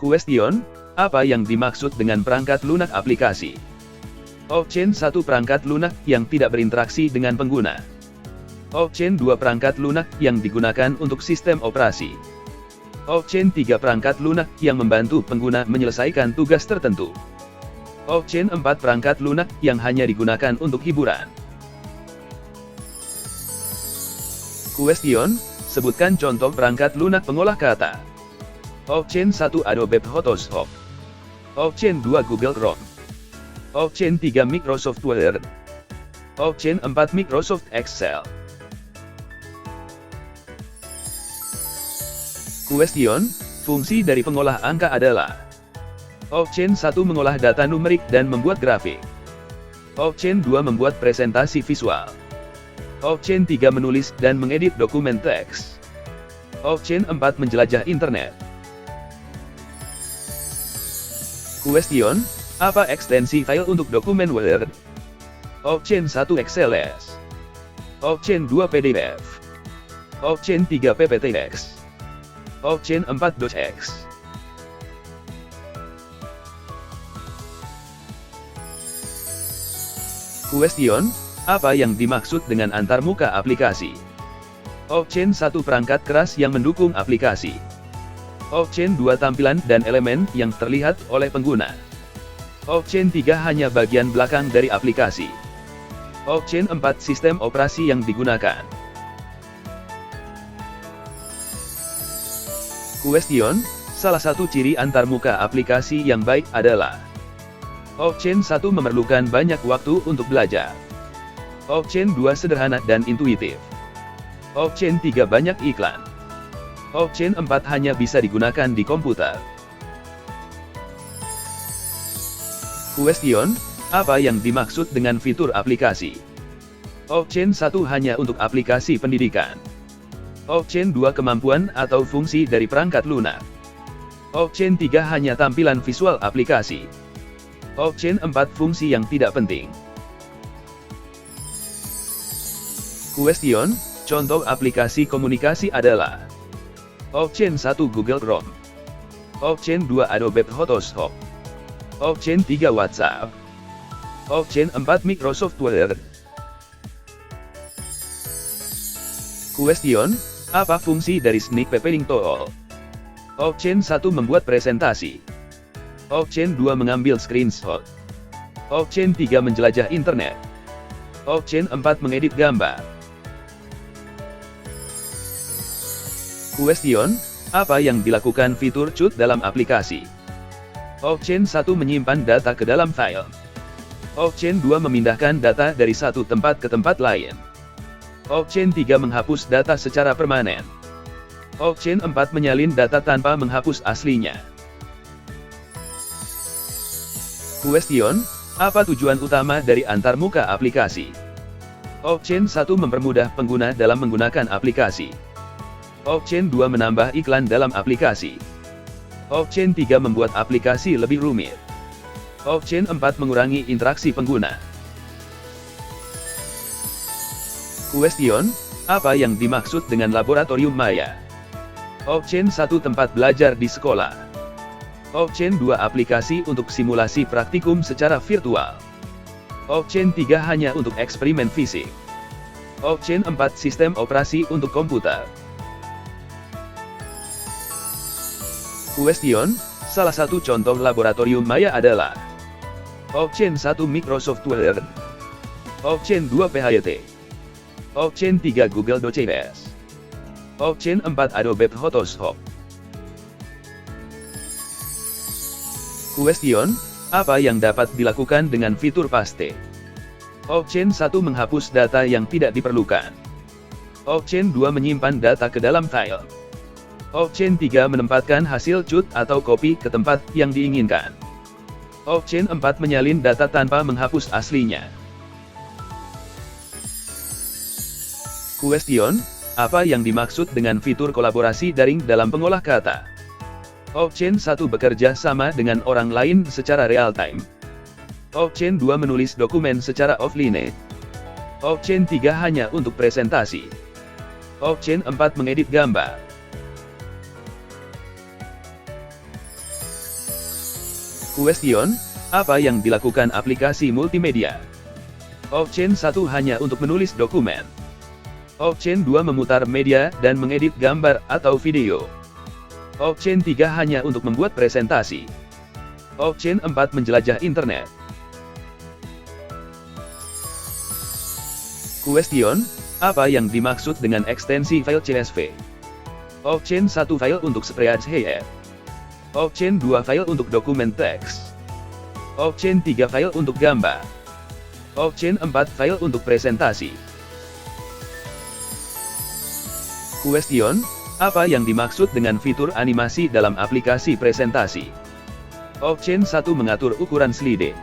Question, apa yang dimaksud dengan perangkat lunak aplikasi? Option 1 perangkat lunak yang tidak berinteraksi dengan pengguna. Option 2 perangkat lunak yang digunakan untuk sistem operasi. Option 3 perangkat lunak yang membantu pengguna menyelesaikan tugas tertentu. Option 4 perangkat lunak yang hanya digunakan untuk hiburan. Question, sebutkan contoh perangkat lunak pengolah kata. Option 1 Adobe Photoshop. Option 2 Google Chrome. Option 3 Microsoft Word. Option 4 Microsoft Excel. Question, fungsi dari pengolah angka adalah. Option 1 mengolah data numerik dan membuat grafik. Option 2 membuat presentasi visual. Option 3 menulis dan mengedit dokumen teks. Option 4 menjelajah internet. Question, apa ekstensi file untuk dokumen Word? Option 1 XLS. Option 2 PDF. Option 3 PPTX. Option 4 docx. Question, apa yang dimaksud dengan antarmuka aplikasi? Option 1 perangkat keras yang mendukung aplikasi. Option 2 tampilan dan elemen yang terlihat oleh pengguna. Option 3 hanya bagian belakang dari aplikasi. Option 4 sistem operasi yang digunakan. Question, salah satu ciri antarmuka aplikasi yang baik adalah. Option 1 memerlukan banyak waktu untuk belajar. Option 2 sederhana dan intuitif. Option 3 banyak iklan. Option 4 hanya bisa digunakan di komputer. Question, apa yang dimaksud dengan fitur aplikasi? Option 1 hanya untuk aplikasi pendidikan. Option 2 kemampuan atau fungsi dari perangkat lunak. Option 3 hanya tampilan visual aplikasi. Option 4 fungsi yang tidak penting. Question, contoh aplikasi komunikasi adalah. Option 1 Google Chrome. Option 2 Adobe Photoshop. Option 3 WhatsApp. Option 4 Microsoft Word. Question, apa fungsi dari Sneak Peppering Tool? Option 1 membuat presentasi. Option 2 mengambil screenshot. Option 3 menjelajah internet. Option 4 mengedit gambar. Question, apa yang dilakukan fitur cut dalam aplikasi? Option 1 menyimpan data ke dalam file. Option 2 memindahkan data dari satu tempat ke tempat lain. Option 3 menghapus data secara permanen. Option 4 menyalin data tanpa menghapus aslinya. Question, apa tujuan utama dari antarmuka aplikasi? Option 1 mempermudah pengguna dalam menggunakan aplikasi. Option 2 menambah iklan dalam aplikasi. Option 3 membuat aplikasi lebih rumit. Option 4 mengurangi interaksi pengguna. Question, apa yang dimaksud dengan laboratorium maya? Option 1 tempat belajar di sekolah. Option 2 aplikasi untuk simulasi praktikum secara virtual. Option 3 hanya untuk eksperimen fisik. Option 4 sistem operasi untuk komputer. Question, salah satu contoh laboratorium maya adalah. Option 1 Microsoft Word. Option 2 PHYT. Option 3 Google Docx. Option 4 Adobe Photoshop. Question, apa yang dapat dilakukan dengan fitur paste? Option 1 menghapus data yang tidak diperlukan. Option 2 menyimpan data ke dalam file. Option 3 menempatkan hasil cut atau copy ke tempat yang diinginkan. Option 4 menyalin data tanpa menghapus aslinya. Question, apa yang dimaksud dengan fitur kolaborasi daring dalam pengolah kata? Option 1 bekerja sama dengan orang lain secara real time. Option 2 menulis dokumen secara offline. Option 3 hanya untuk presentasi. Option 4 mengedit gambar. Question, apa yang dilakukan aplikasi multimedia? Option 1 hanya untuk menulis dokumen. Option 2 memutar media dan mengedit gambar atau video. Option 3 hanya untuk membuat presentasi. Option 4 menjelajah internet. Question, apa yang dimaksud dengan ekstensi file CSV? Option 1 file untuk spreadsheet. Option 2 file untuk dokumen teks. Option 3 file untuk gambar. Option 4 file untuk presentasi. Question, apa yang dimaksud dengan fitur animasi dalam aplikasi presentasi? Option 1 mengatur ukuran slide.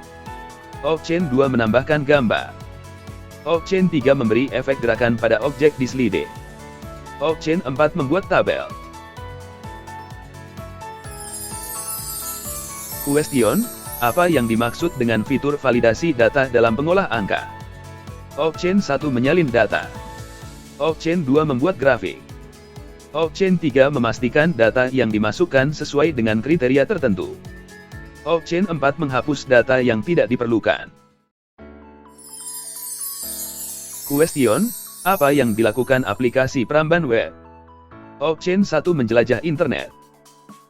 Option 2 menambahkan gambar. Option 3 memberi efek gerakan pada objek di slide. Option 4 membuat tabel. Question, apa yang dimaksud dengan fitur validasi data dalam pengolah angka? Option 1 menyalin data. Option 2 membuat grafik. Option 3 memastikan data yang dimasukkan sesuai dengan kriteria tertentu. Option 4 menghapus data yang tidak diperlukan. Question, apa yang dilakukan aplikasi peramban web? Option 1 menjelajah internet.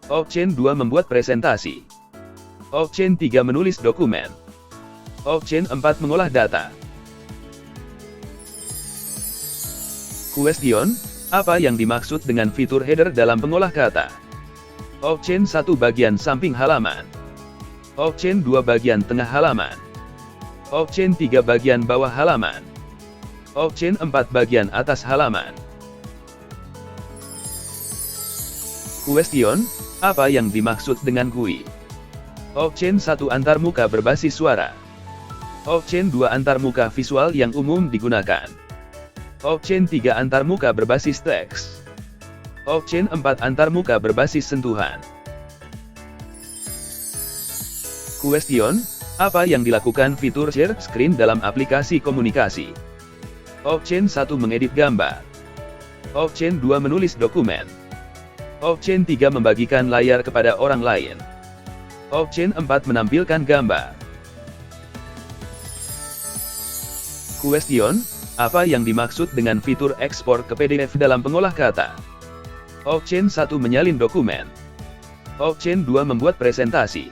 Option 2 membuat presentasi. Option 3 menulis dokumen. Option 4 mengolah data. Question, apa yang dimaksud dengan fitur header dalam pengolah kata? Option 1 bagian samping halaman. Option 2 bagian tengah halaman. Option 3 bagian bawah halaman. Option 4 bagian atas halaman. Question, apa yang dimaksud dengan GUI? Option 1 antarmuka berbasis suara. Option 2 antarmuka visual yang umum digunakan. Option 3 antarmuka berbasis teks. Option 4 antarmuka berbasis sentuhan. Question, apa yang dilakukan fitur share screen dalam aplikasi komunikasi? Option 1 mengedit gambar. Option 2 menulis dokumen. Option 3 membagikan layar kepada orang lain. Option 4 menampilkan gambar. Question, apa yang dimaksud dengan fitur ekspor ke PDF dalam pengolah kata? Option 1 menyalin dokumen. Option 2 membuat presentasi.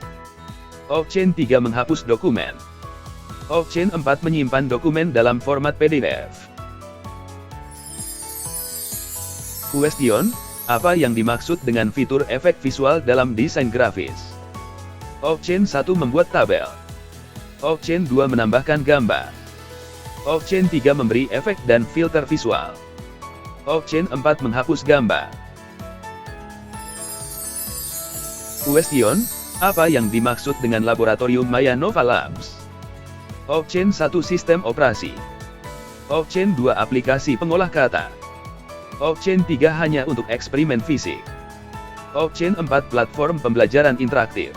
Option 3 menghapus dokumen. Option 4 menyimpan dokumen dalam format PDF. Question, apa yang dimaksud dengan fitur efek visual dalam desain grafis? Option 1 membuat tabel. Option 2 menambahkan gambar. Option 3 memberi efek dan filter visual. Option 4 menghapus gambar. Question, apa yang dimaksud dengan laboratorium Maya Nova Labs? Option 1 sistem operasi. Option 2 aplikasi pengolah kata. Option 3 hanya untuk eksperimen fisik. Option 4 platform pembelajaran interaktif.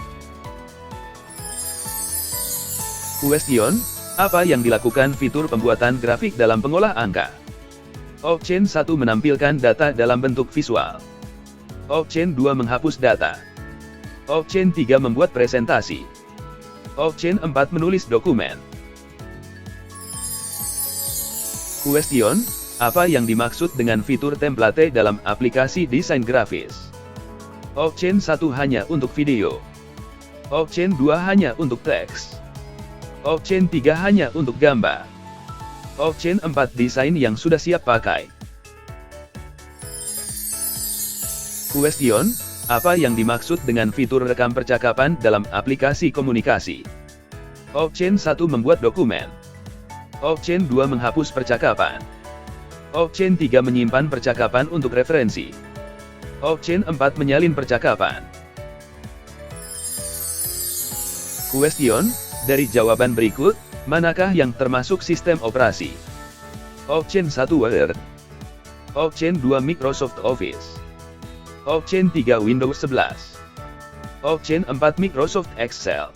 Question, apa yang dilakukan fitur pembuatan grafik dalam pengolah angka? Option 1 menampilkan data dalam bentuk visual. Option 2 menghapus data. Option 3 membuat presentasi. Option 4 menulis dokumen. Question, apa yang dimaksud dengan fitur template dalam aplikasi desain grafis? Option 1 hanya untuk video. Option 2 hanya untuk teks. Option 3 hanya untuk gambar. Option 4 desain yang sudah siap pakai. Question, apa yang dimaksud dengan fitur rekam percakapan dalam aplikasi komunikasi? Option 1 membuat dokumen. Option 2 menghapus percakapan. Option 3 menyimpan percakapan untuk referensi. Option 4 menyalin percakapan. Question, dari jawaban berikut, manakah yang termasuk sistem operasi? Option 1 Word. Option 2 Microsoft Office. Option 3 Windows 11. Option 4 Microsoft Excel.